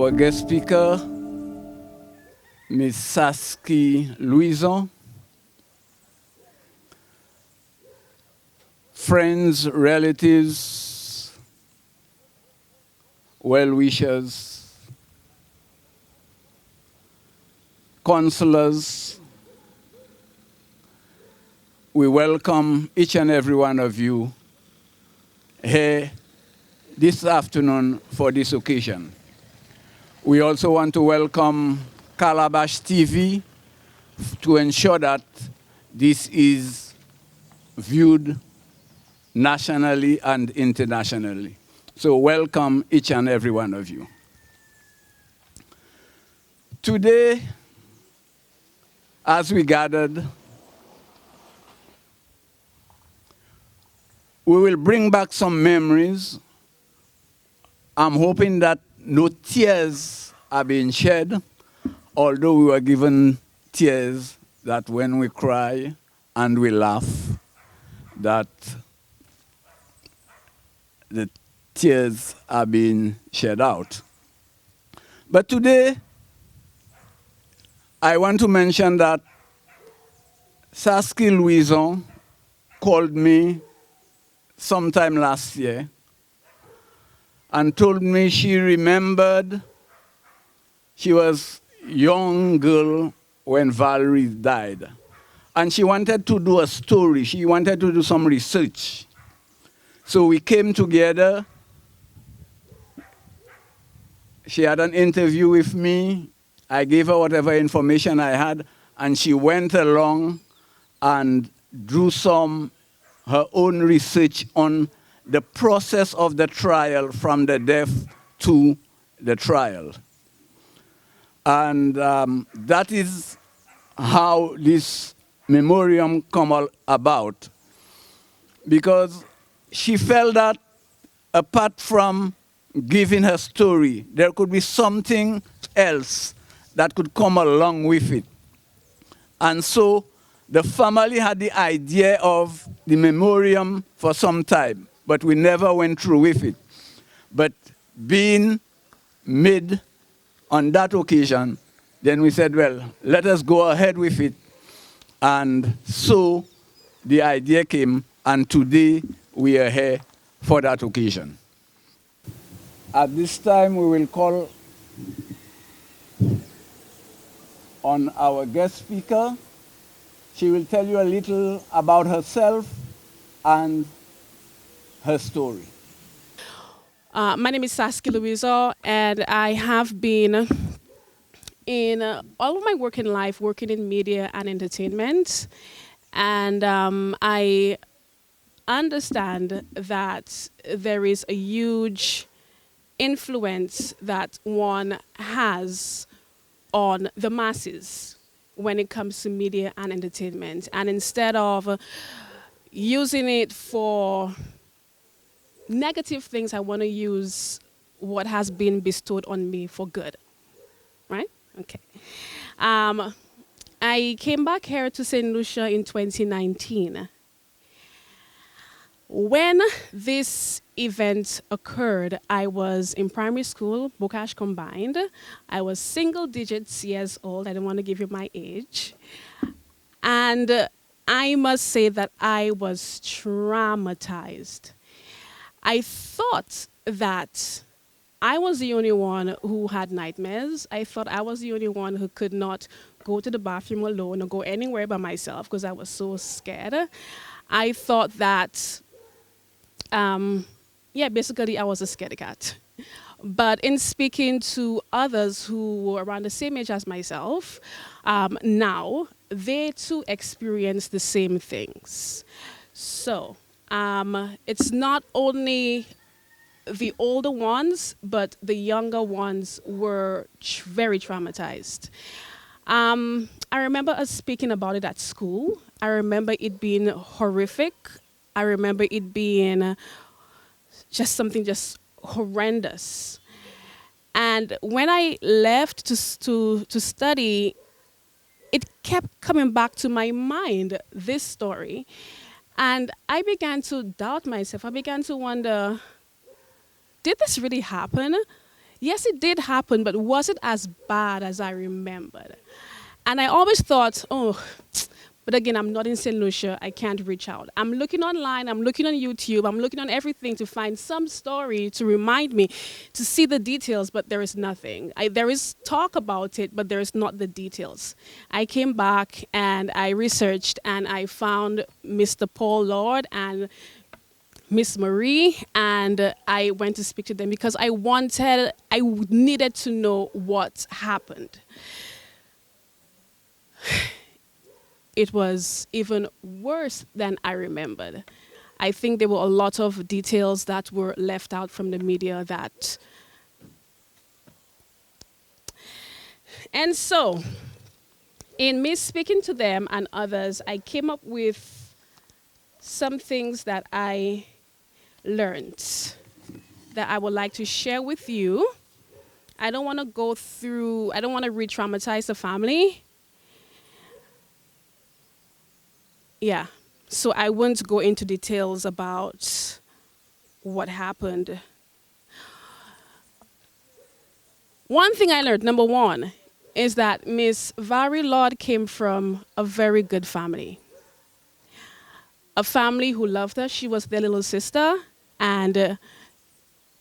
our guest speaker, Ms. Saskia Louison, friends, relatives, well-wishers, counselors, we welcome each and every one of you here this afternoon for this occasion. We also want to welcome Calabash TV to ensure that this is viewed nationally and internationally. So welcome each and every one of you. Today, as we gathered, we will bring back some memories. I'm hoping that no tears are being shed, although we were given tears that when we cry and we laugh, that the tears are being shed out. But today, I want to mention that Saskia Louison called me sometime last year and told me she remembered she was a young girl when Valerie died. And she wanted to do a story. She wanted to do some research. So we came together. She had an interview with me. I gave her whatever information I had, and she went along and drew her own research on the process of the trial from the death to the trial. And that is how this memoriam come about. Because she felt that apart from giving her story, there could be something else that could come along with it. And so the family had the idea of the memoriam for some time, but we never went through with it. But being made on that occasion, then we said, well, let us go ahead with it. And so the idea came, and today we are here for that occasion. At this time, we will call on our guest speaker. She will tell you a little about herself and her story. My name is Saskia Louison, and I have been in all of my working life working in media and entertainment. And I understand that there is a huge influence that one has on the masses when it comes to media and entertainment. And instead of using it for negative things, I want to use what has been bestowed on me for good. Right? Okay. I came back here to St. Lucia in 2019. When this event occurred, I was in primary school, Bokash combined. I was single digits years old. I don't want to give you my age. And I must say that I was traumatized. I thought that I was the only one who had nightmares. I thought I was the only one who could not go to the bathroom alone or go anywhere by myself because I was so scared. I thought that, basically I was a scaredy cat. But in speaking to others who were around the same age as myself, now they too experience the same things. So it's not only the older ones, but the younger ones were very traumatized. I remember us speaking about it at school. I remember it being horrific. I remember it being just something just horrendous. And when I left to study, it kept coming back to my mind, this story. And I began to doubt myself. I began to wonder, did this really happen? yes, it did happen, but was it as bad as I remembered? And I always thought, oh, but again, I'm not in St. Lucia. I can't reach out. I'm looking online. I'm looking on YouTube. I'm looking on everything to find some story to remind me to see the details, but there is nothing. There is talk about it, but there is not the details. I came back and I researched and I found Mr. Paul Lorde and Miss Marie, and I went to speak to them because I needed to know what happened. It was even worse than I remembered. I think there were a lot of details that were left out from the media that... And so, in me speaking to them and others, I came up with some things that I learned that I would like to share with you. I don't want to re-traumatize the family. Yeah, so I won't go into details about what happened. One thing I learned, number one, is that Miss Valerie Lorde came from a very good family. A family who loved her. She was their little sister, and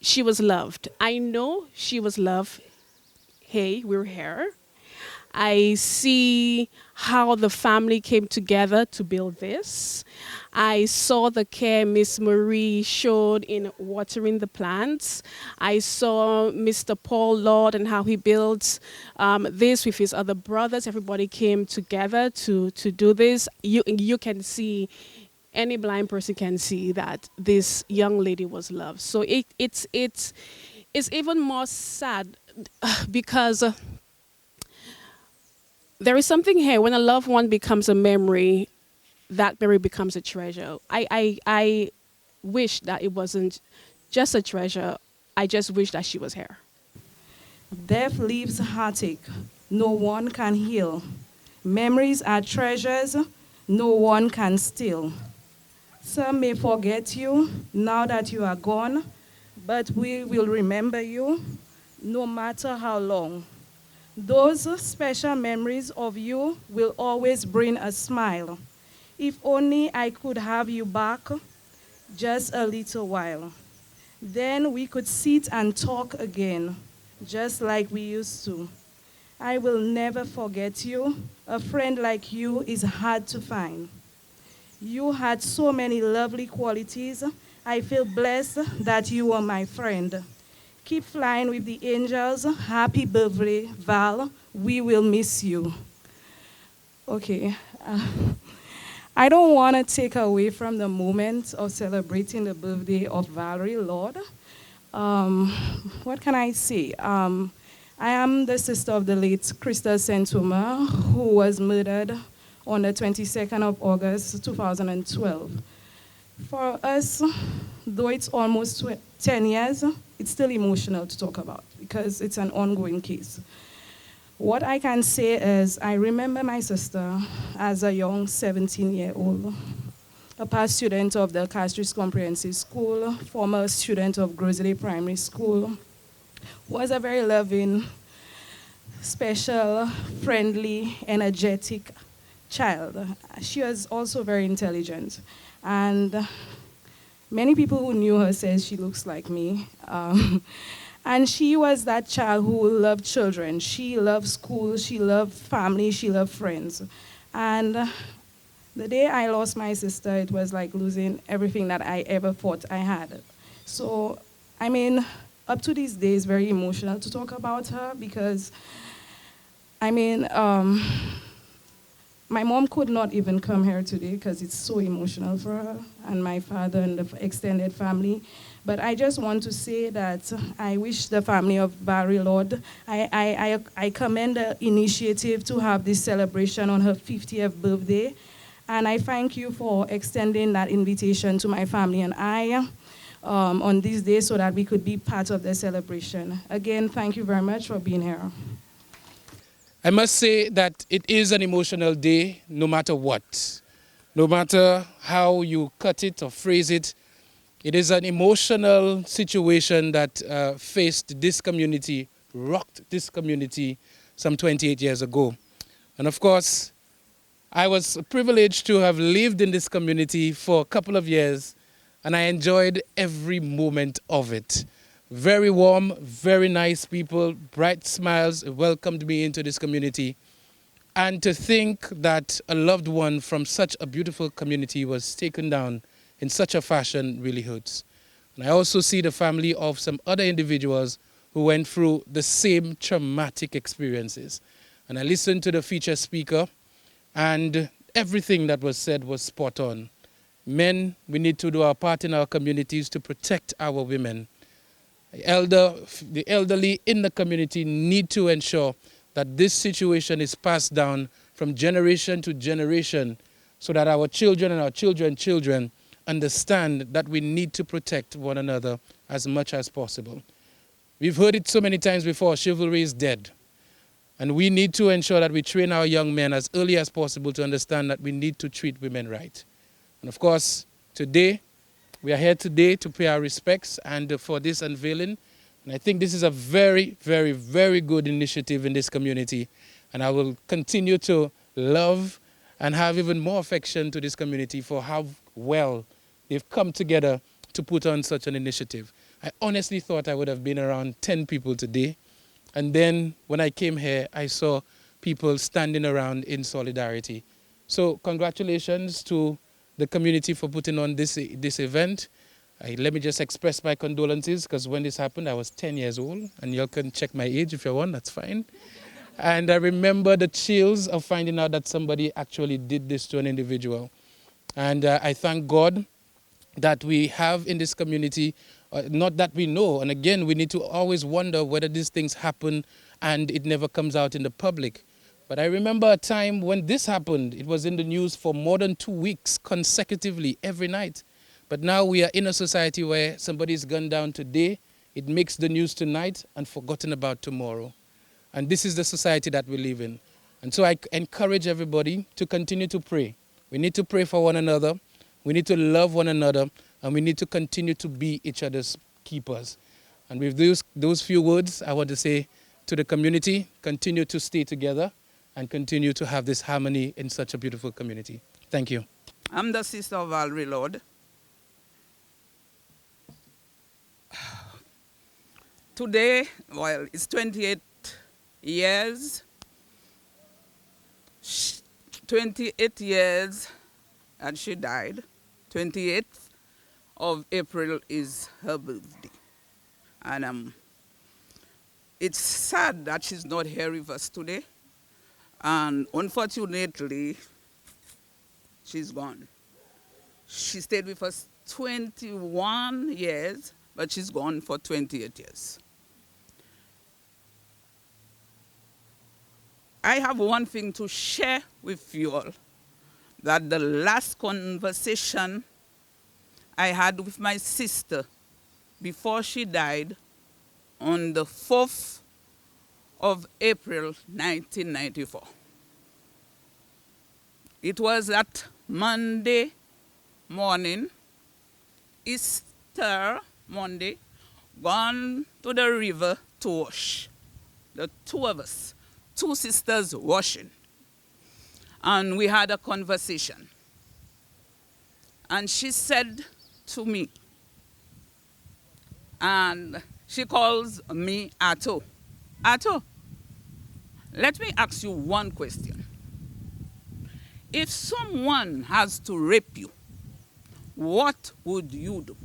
she was loved. I know she was loved. Hey, we're here. I see how the family came together to build this. I saw the care Miss Marie showed in watering the plants. I saw Mr. Paul Lorde and how he built this with his other brothers. Everybody came together to do this. You can see, any blind person can see that this young lady was loved. So it's even more sad because there is something here. When a loved one becomes a memory, that memory becomes a treasure. I wish that it wasn't just a treasure. I just wish that she was here. Death leaves heartache. No one can heal. Memories are treasures no one can steal. Some may forget you now that you are gone, but we will remember you no matter how long. Those special memories of you will always bring a smile. If only I could have you back just a little while. Then we could sit and talk again, just like we used to. I will never forget you. A friend like you is hard to find. You had so many lovely qualities. I feel blessed that you were my friend. Keep flying with the angels. Happy birthday, Val. We will miss you. Okay. I don't want to take away from the moment of celebrating the birthday of Valerie Lorde. What can I say? I am the sister of the late Crystal Sentuma, who was murdered on the 22nd of August, 2012. For us, though it's almost 10 years, it's still emotional to talk about because it's an ongoing case. What I can say is I remember my sister as a young 17-year-old, a past student of the Castries Comprehensive School, former student of Grosley Primary School, was a very loving, special, friendly, energetic child. She was also very intelligent. And many people who knew her says she looks like me. And she was that child who loved children. She loved school, she loved family, she loved friends. And the day I lost my sister, it was like losing everything that I ever thought I had. So, I mean, up to these days, very emotional to talk about her because, I mean, my mom could not even come here today because it's so emotional for her and my father and the extended family. But I just want to say that I wish the family of Valerie Lorde, I commend the initiative to have this celebration on her 50th birthday. And I thank you for extending that invitation to my family and I on this day so that we could be part of the celebration. Again, thank you very much for being here. I must say that it is an emotional day no matter what. No matter how you cut it or phrase it, It is an emotional situation that faced this community, rocked this community some 28 years ago. And of course, I was privileged to have lived in this community for a couple of years, and I enjoyed every moment of it. Very warm, very nice people, bright smiles welcomed me into this community. And to think that a loved one from such a beautiful community was taken down in such a fashion really hurts. And I also see the family of some other individuals who went through the same traumatic experiences. And I listened to the feature speaker, and everything that was said was spot on. Men, we need to do our part in our communities to protect our women. The elderly in the community need to ensure that this situation is passed down from generation to generation so that our children and our children's children understand that we need to protect one another as much as possible. We've heard it so many times before, chivalry is dead. And we need to ensure that we train our young men as early as possible to understand that we need to treat women right. And of course, today, we are here today to pay our respects and for this unveiling. And I think this is a very, very, very good initiative in this community. And I will continue to love and have even more affection to this community for how well they've come together to put on such an initiative. I honestly thought I would have been around 10 people today. And then when I came here, I saw people standing around in solidarity. So congratulations to the community for putting on this event. Let me just express my condolences, because when this happened, I was 10 years old, and you can check my age if you want, that's fine. And I remember the chills of finding out that somebody actually did this to an individual. And I thank God that we have in this community, not that we know, and again, we need to always wonder whether these things happen and it never comes out in the public. But I remember a time when this happened, it was in the news for more than 2 weeks consecutively, every night. But now we are in a society where somebody's gunned down today, it makes the news tonight and forgotten about tomorrow. And this is the society that we live in. And so I encourage everybody to continue to pray. We need to pray for one another, we need to love one another, and we need to continue to be each other's keepers. And with those few words, I want to say to the community, continue to stay together and continue to have this harmony in such a beautiful community. Thank you. I'm the sister of Valerie Lorde. Today, well, it's 28 years. 28 years and she died. 28th of April is her birthday. And it's sad that she's not here with us today. And unfortunately, she's gone. She stayed with us 21 years, but she's gone for 28 years. I have one thing to share with you all, that the last conversation I had with my sister before she died on the 4th of April, 1994. It was that Monday morning, Easter Monday, gone to the river to wash. The two of us, two sisters washing. And we had a conversation. And she said to me, and she calls me Ato. Ato, let me ask you one question. If someone has to rape you, what would you do?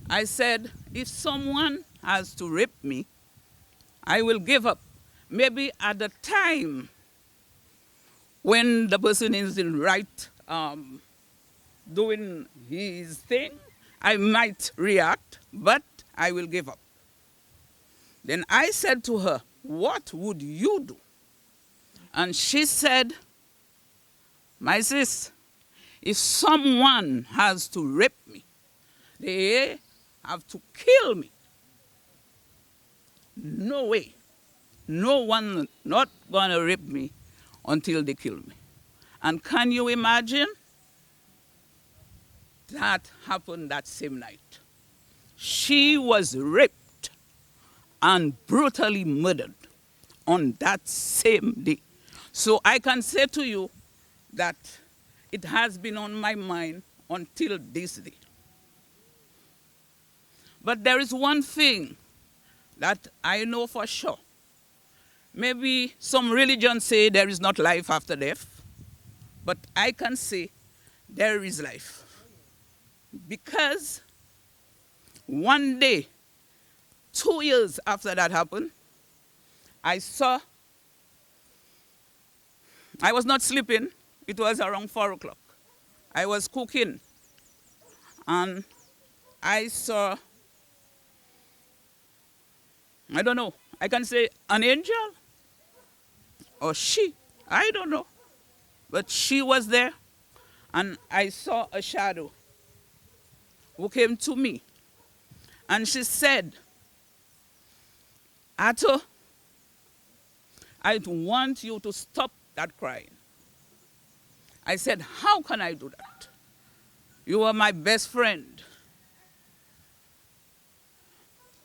I said, if someone has to rape me, I will give up. Maybe at the time when the person is in right, doing his thing, I might react, but I will give up. Then I said to her, what would you do? And she said, my sis, if someone has to rape me, they have to kill me. No way. No one not gonna rape me until they kill me. And can you imagine? that happened that same night. She was raped and brutally murdered on that same day. So I can say to you that it has been on my mind until this day. But there is one thing that I know for sure. Maybe some religions say there is not life after death, but I can say there is life. Because one day, 2 years after that happened, I was not sleeping. It was around 4 o'clock. I was cooking, and I saw, I don't know, I can say an angel or she, I don't know. But she was there, and I saw a shadow who came to me. And she said, Ato, I want you to stop that crying. I said, how can I do that? You are my best friend.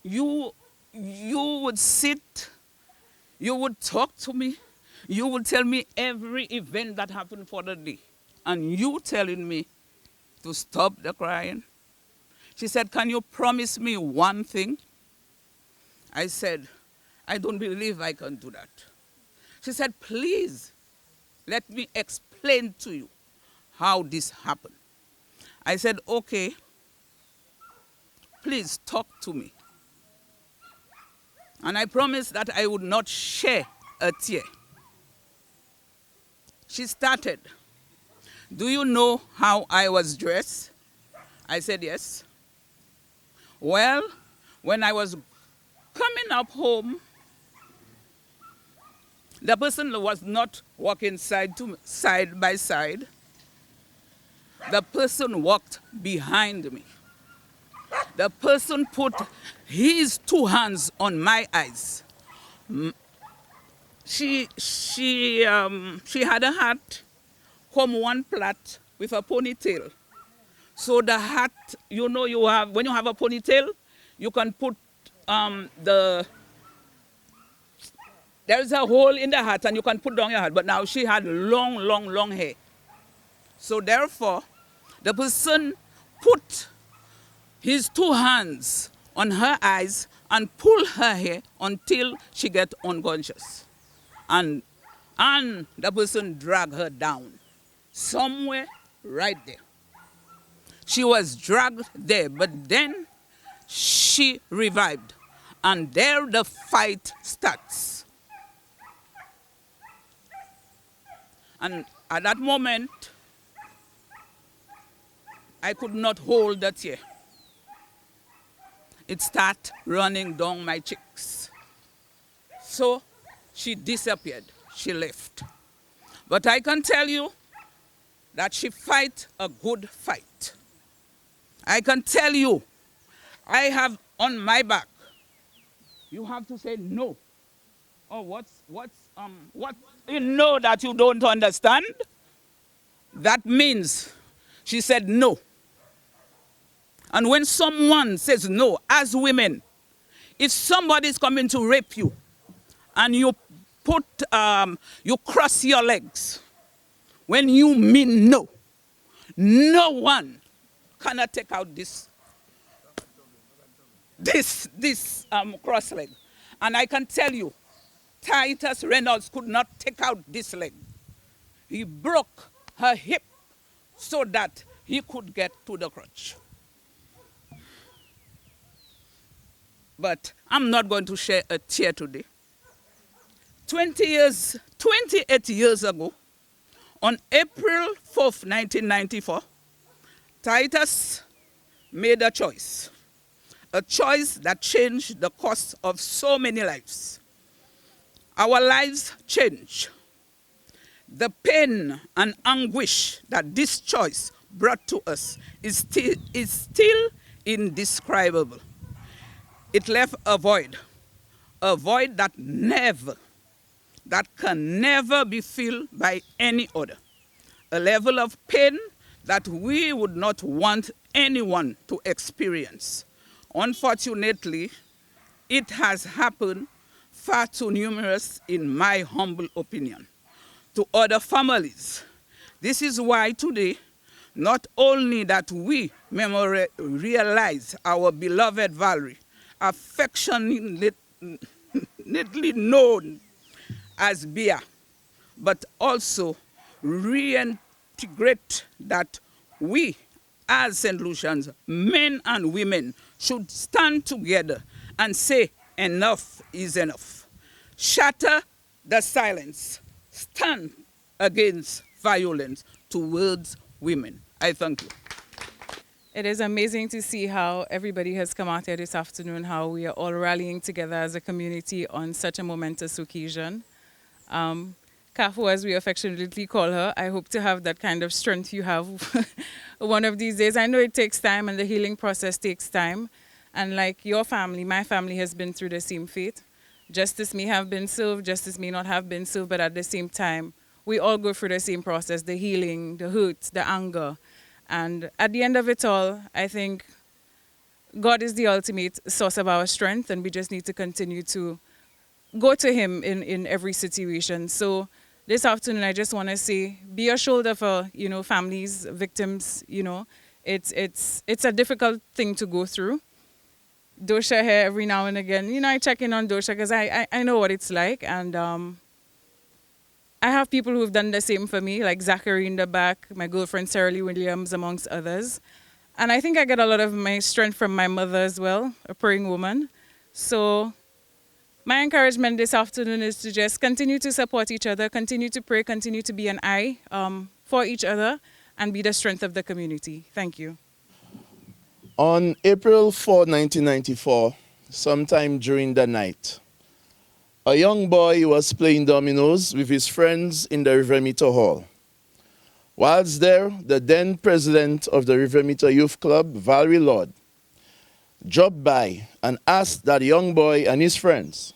You would sit, you would talk to me, you would tell me every event that happened for the day. And you telling me to stop the crying? She said, can you promise me one thing? I said, I don't believe I can do that. She said, please, let me explain to you how this happened. I said, okay, please talk to me. And I promised that I would not shed a tear. She started, do you know how I was dressed? I said, yes. Well, when I was coming up home, the person was not walking side by side. The person walked behind me. The person put his 2 hands on my eyes. She had a hat, come one plait with a ponytail. So the hat, you know, when you have a ponytail, you can put there's a hole in the hat and you can put down your hat. But now she had long hair. So therefore, the person put his 2 hands on her eyes and pull her hair until she get unconscious. And the person drag her down somewhere right there. She was dragged there, but then she revived. And there the fight starts. And at that moment, I could not hold the tear. It started running down my cheeks. So she disappeared. She left. But I can tell you that she fight a good fight. I can tell you, I have on my back, you have to say no. Oh, what you know that you don't understand? That means she said no. And when someone says no, as women, if somebody is coming to rape you and you cross your legs, when you mean no, no one cannot take out this cross leg. And I can tell you, Titus Reynolds could not take out this leg. He broke her hip so that he could get to the crutch. But I'm not going to shed a tear today. 28 years ago, on April 4th, 1994, Titus made a choice that changed the course of so many lives. Our lives changed. The pain and anguish that this choice brought to us is still indescribable. It left a void that can never be filled by any other. A level of pain that we would not want anyone to experience. Unfortunately, it has happened far too numerous, in my humble opinion, to other families. This is why today, not only that we realize our beloved Valerie, affectionately known as Bia, but also reintegrate that we, as St. Lucians, men and women, should stand together and say enough is enough. Shatter the silence. Stand against violence towards women. I thank you. It is amazing to see how everybody has come out here this afternoon, how we are all rallying together as a community on such a momentous occasion. Kafu, as we affectionately call her, I hope to have that kind of strength you have one of these days. I know it takes time and the healing process takes time. And like your family, my family has been through the same fate. Justice may have been served, justice may not have been served, but at the same time, we all go through the same process, the healing, the hurt, the anger. And at the end of it all, I think God is the ultimate source of our strength, and we just need to continue to go to Him in every situation. So this afternoon, I just want to say, be a shoulder for, families, victims, It's a difficult thing to go through. Dosha here every now and again. I check in on Dosha because I know what it's like. And I have people who've done the same for me, like Zachary in the back, my girlfriend Sarah Lee Williams, amongst others. And I think I get a lot of my strength from my mother as well, a praying woman. So my encouragement this afternoon is to just continue to support each other, continue to pray, continue to be an eye for each other, and be the strength of the community. Thank you. On April 4, 1994, sometime during the night, a young boy was playing dominoes with his friends in the Riviere Mitant hall. Whilst there, the then president of the Riviere Mitant Youth Club, Valerie Lorde, dropped by and asked that young boy and his friends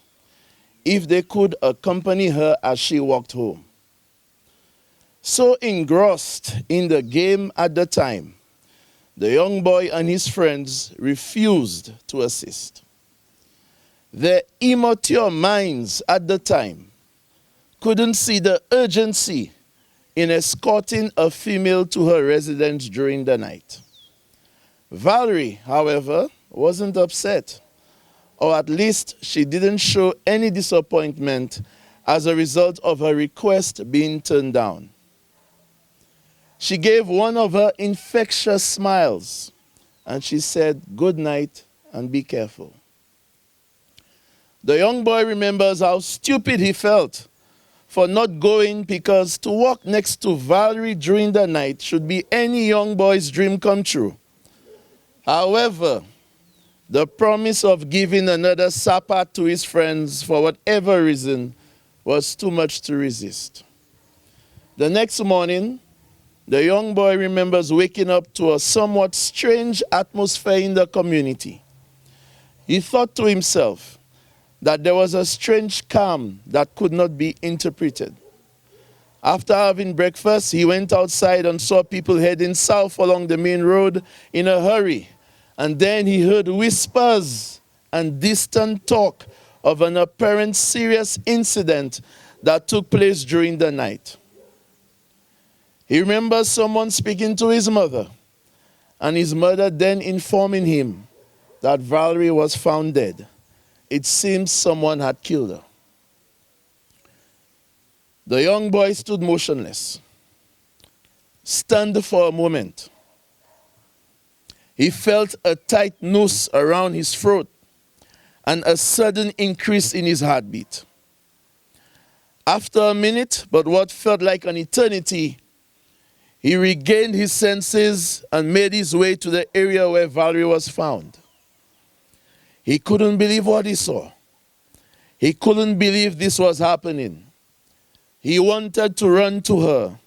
if they could accompany her as she walked home. So engrossed in the game at the time, the young boy and his friends refused to assist. Their immature minds at the time couldn't see the urgency in escorting a female to her residence during the night. Valerie, however, wasn't upset, or at least she didn't show any disappointment as a result of her request being turned down. She gave one of her infectious smiles, and she said, "Good night and be careful." The young boy remembers how stupid he felt for not going, because to walk next to Valerie during the night should be any young boy's dream come true. However, the promise of giving another supper to his friends for whatever reason was too much to resist. The next morning, the young boy remembers waking up to a somewhat strange atmosphere in the community. He thought to himself that there was a strange calm that could not be interpreted. After having breakfast, he went outside and saw people heading south along the main road in a hurry. And then he heard whispers and distant talk of an apparent serious incident that took place during the night. He remembers someone speaking to his mother, and his mother then informing him that Valerie was found dead. It seems someone had killed her. The young boy stood motionless, stunned for a moment. He felt a tight noose around his throat and a sudden increase in his heartbeat. After a minute, but what felt like an eternity, he regained his senses and made his way to the area where Valerie was found. He couldn't believe what he saw. He couldn't believe this was happening. He wanted to run to her.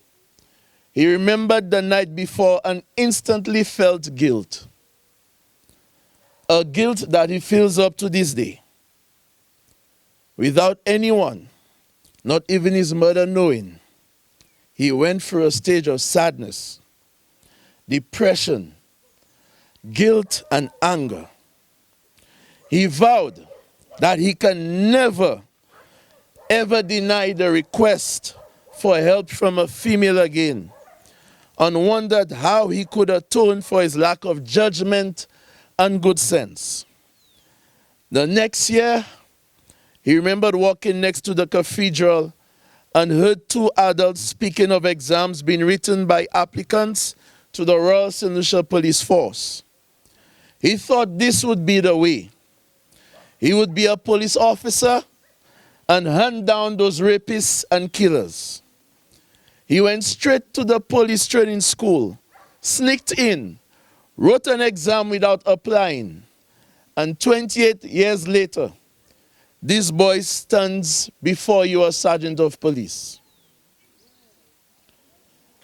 He remembered the night before and instantly felt guilt. A guilt that he feels up to this day. Without anyone, not even his mother knowing, he went through a stage of sadness. depression, guilt, and anger. He vowed that he can never, ever deny the request for help from a female again, and wondered how he could atone for his lack of judgment and good sense. The next year, he remembered walking next to the cathedral and heard two adults speaking of exams being written by applicants to the Royal St. Lucia Police Force. He thought this would be the way. He would be a police officer and hunt down those rapists and killers. He went straight to the police training school, sneaked in, wrote an exam without applying, and 28 years later, this boy stands before you as sergeant of police.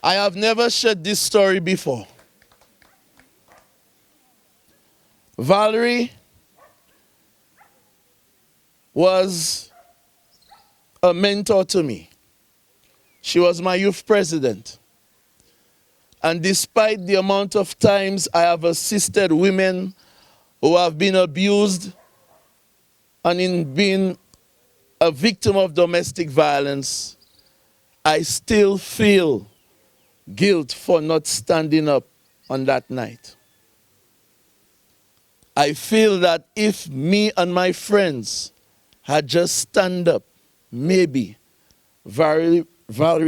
I have never shared this story before. Valerie was a mentor to me. She was my youth president. And despite the amount of times I have assisted women who have been abused and in being a victim of domestic violence, I still feel guilt for not standing up on that night. I feel that if me and my friends had just stand up, maybe Valerie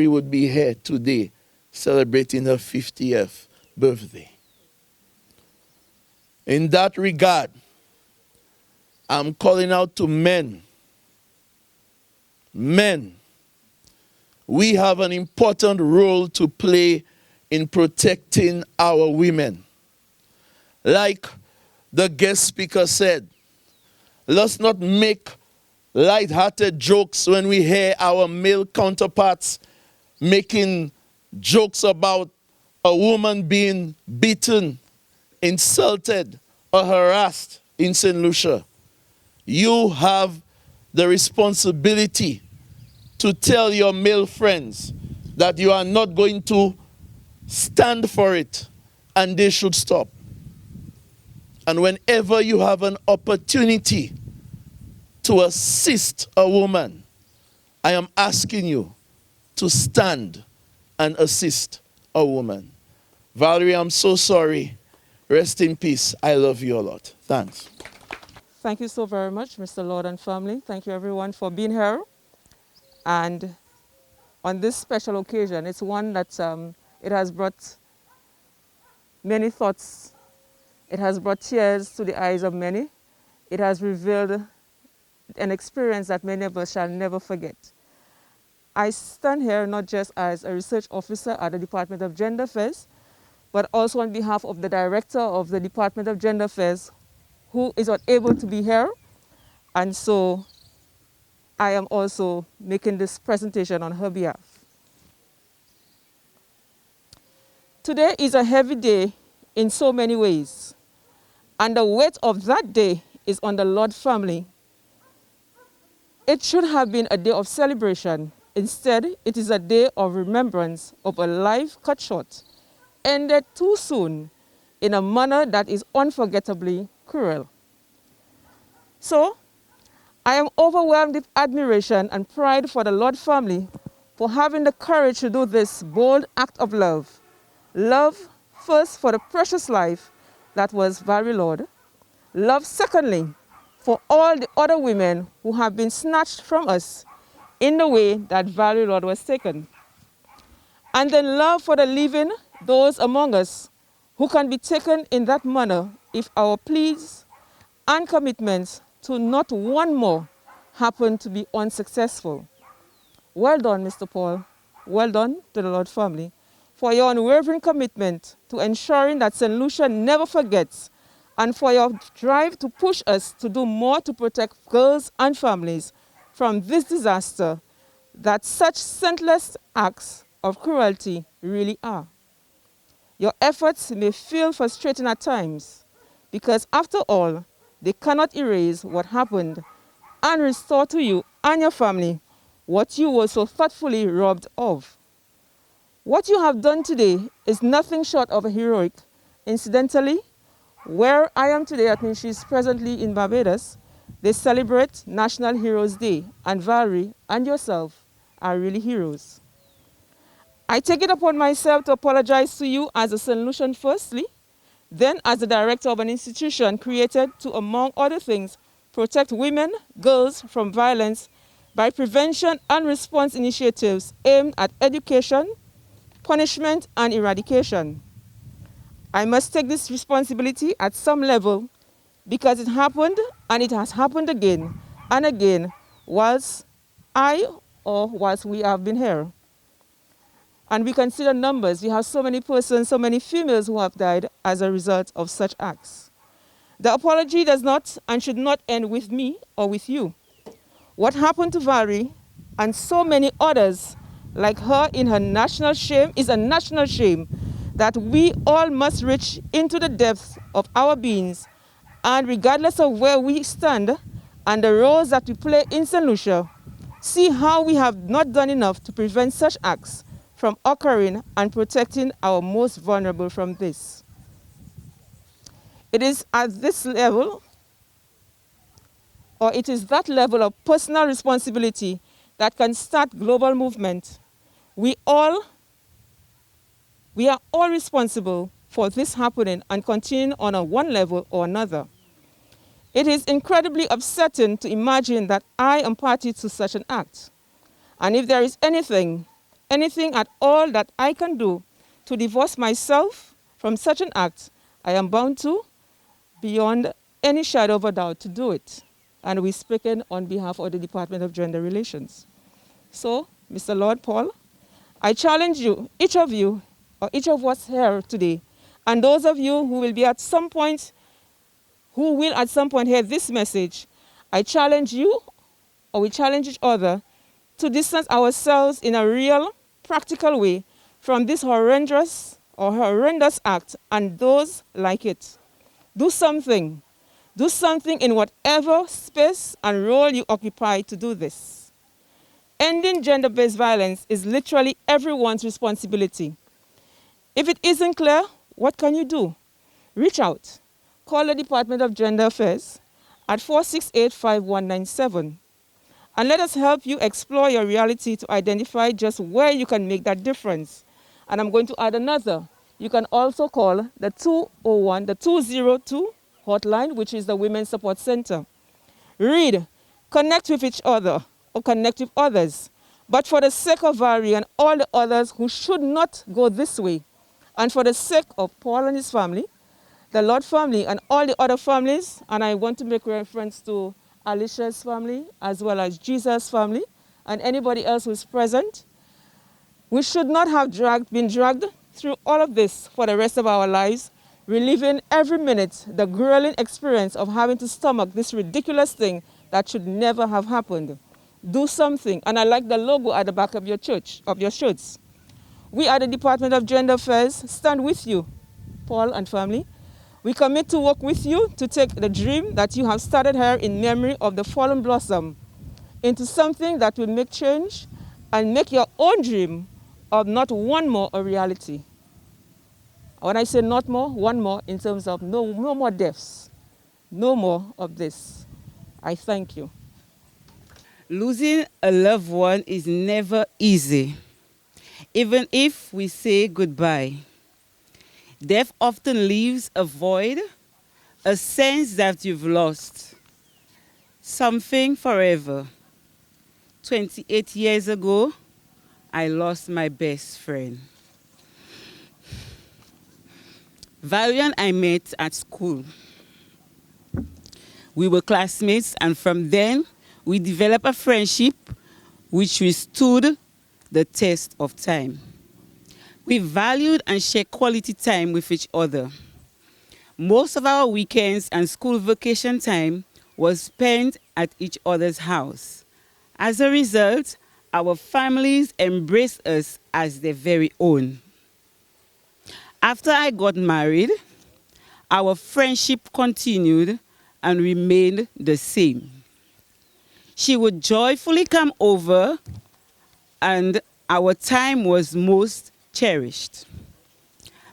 would be here today celebrating her 50th birthday. In that regard, I'm calling out to men. Men, we have an important role to play in protecting our women. Like the guest speaker said, let's not make light-hearted jokes when we hear our male counterparts making jokes about a woman being beaten, insulted, or harassed in St. Lucia. You have the responsibility to tell your male friends that you are not going to stand for it and they should stop. And whenever you have an opportunity to assist a woman, I am asking you to stand and assist a woman. Valerie, I'm so sorry. Rest in peace. I love you a lot. Thanks. Thank you so very much, Mr. Lorde and family. Thank you everyone for being here. And on this special occasion, it's one that it has brought many thoughts. It has brought tears to the eyes of many. It has revealed an experience that many of us shall never forget. I stand here not just as a research officer at the Department of Gender Affairs, but also on behalf of the director of the Department of Gender Affairs, who is not able to be here. And so I am also making this presentation on her behalf. Today is a heavy day in so many ways, and the weight of that day is on the Lorde family. It should have been a day of celebration. Instead, it is a day of remembrance of a life cut short, ended too soon, in a manner that is unforgettably cruel. So, I am overwhelmed with admiration and pride for the Lorde family for having the courage to do this bold act of love. Love, first, for the precious life that was Valerie Lorde. Love, secondly, for all the other women who have been snatched from us in the way that Valerie Lorde was taken. And then love for the living, those among us who can be taken in that manner if our pleas and commitments to not one more happen to be unsuccessful. Well done, Mr. Paul. Well done to the Lorde family for your unwavering commitment to ensuring that St. Lucia never forgets, and for your drive to push us to do more to protect girls and families from this disaster that such senseless acts of cruelty really are. Your efforts may feel frustrating at times because, after all, they cannot erase what happened and restore to you and your family what you were so thoughtfully robbed of. What you have done today is nothing short of a heroic. Incidentally, where I am today, I think she's presently in Barbados, they celebrate National Heroes Day, and Valerie and yourself are really heroes. I take it upon myself to apologize to you as a St. Lucian firstly, then as the director of an institution created to, among other things, protect women, girls from violence by prevention and response initiatives aimed at education, punishment, and eradication. I must take this responsibility at some level because it happened and it has happened again and again whilst we have been here. And we consider numbers. We have so many persons, so many females who have died as a result of such acts. The apology does not and should not end with me or with you. What happened to Valerie and so many others like her in her national shame is a national shame that we all must reach into the depths of our beings, and regardless of where we stand and the roles that we play in St. Lucia, see how we have not done enough to prevent such acts from occurring and protecting our most vulnerable from this. It is at this level, or it is that level of personal responsibility that can start global movement. We are all responsible for this happening and continuing on a one level or another. It is incredibly upsetting to imagine that I am party to such an act. And if there is anything at all that I can do to divorce myself from such an act, I am bound to, beyond any shadow of a doubt, to do it. And we're speaking on behalf of the Department of Gender Relations. So, Mr. Lord Paul, I challenge you, each of us here today, and those of you who will at some point hear this message, I challenge you, or we challenge each other, to distance ourselves in a real, practical way from this horrendous act and those like it. Do something. Do something in whatever space and role you occupy to do this. Ending gender-based violence is literally everyone's responsibility. If it isn't clear, what can you do? Reach out. Call the Department of Gender Affairs at 468-5197. And let us help you explore your reality to identify just where you can make that difference. And I'm going to add another. You can also call the 202 hotline, which is the Women's Support Center. Read, connect with each other, or connect with others. But for the sake of Valerie and all the others who should not go this way, and for the sake of Paul and his family, the Lord family, and all the other families, and I want to make reference to Alicia's family, as well as Jesus' family, and anybody else who's present, we should not have been dragged through all of this for the rest of our lives, reliving every minute the grueling experience of having to stomach this ridiculous thing that should never have happened. Do something, and I like the logo at the back of your shirts. We at the Department of Gender Affairs stand with you, Paul and family. We commit to work with you to take the dream that you have started here in memory of the fallen blossom into something that will make change and make your own dream of not one more a reality. When I say not more, one more in terms of no more deaths, no more of this. I thank you. Losing a loved one is never easy, even if we say goodbye. Death often leaves a void, a sense that you've lost something forever. 28 years ago, I lost my best friend. Valerie and I met at school. We were classmates, and from then, we developed a friendship which withstood the test of time. We valued and shared quality time with each other. Most of our weekends and school vacation time was spent at each other's house. As a result, our families embraced us as their very own. After I got married, our friendship continued and remained the same. She would joyfully come over, and our time was most cherished.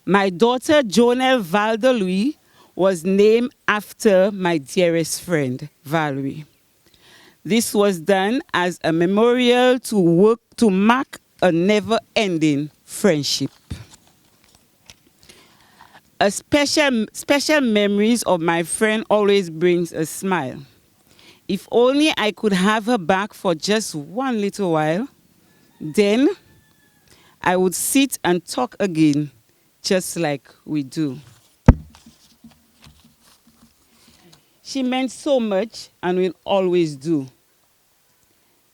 My daughter, Jonelle Valdelouis, was named after my dearest friend, Valerie. This was done as a memorial to mark a never-ending friendship. A special memories of my friend always brings a smile. If only I could have her back for just one little while, then I would sit and talk again, just like we do. She meant so much and will always do.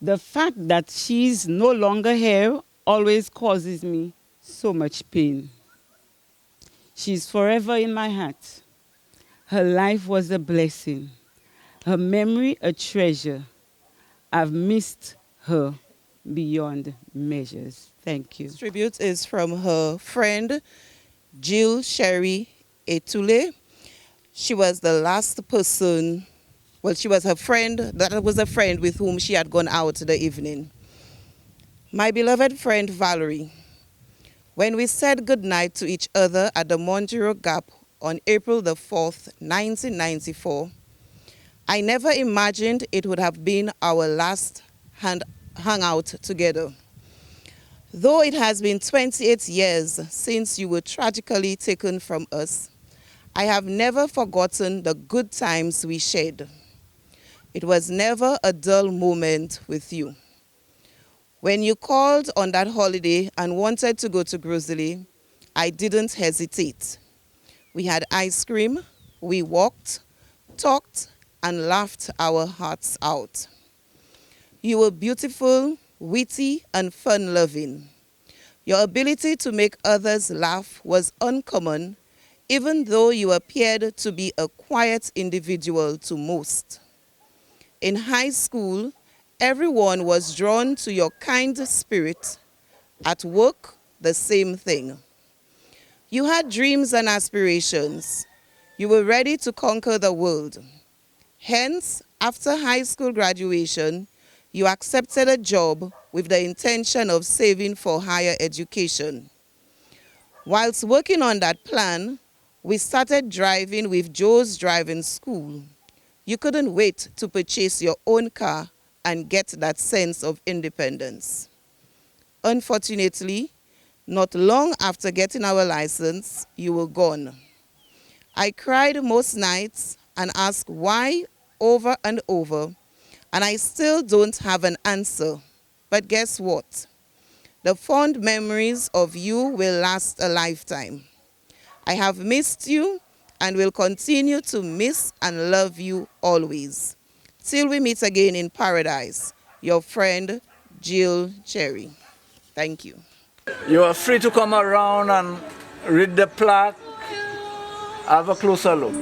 The fact that she's no longer here always causes me so much pain. She's forever in my heart. Her life was a blessing. Her memory a treasure. I've missed her beyond measures. Thank you. This tribute is from her friend, Jill Sherry Etule. She was the last person, well, she was her friend, that was a friend with whom she had gone out the evening. My beloved friend Valerie, when we said goodnight to each other at the Montreal Gap on April the 4th, 1994, I never imagined it would have been our last hangout together. Though it has been 28 years since you were tragically taken from us, I have never forgotten the good times we shared. It was never a dull moment with you. When you called on that holiday and wanted to go to Grosley, I didn't hesitate. We had ice cream, we walked, talked, and laughed our hearts out. You were beautiful, witty, and fun-loving. Your ability to make others laugh was uncommon, even though you appeared to be a quiet individual to most. In high school, everyone was drawn to your kind spirit. At work, the same thing. You had dreams and aspirations. You were ready to conquer the world. Hence, after high school graduation, you accepted a job with the intention of saving for higher education. Whilst working on that plan, we started driving with Joe's driving school. You couldn't wait to purchase your own car and get that sense of independence. Unfortunately, not long after getting our license, you were gone. I cried most nights and asked why over and over, and I still don't have an answer. But guess what? The fond memories of you will last a lifetime. I have missed you and will continue to miss and love you always. Till we meet again in paradise, your friend, Jill Cherry. Thank you. You are free to come around and read the plaque. Have a closer look.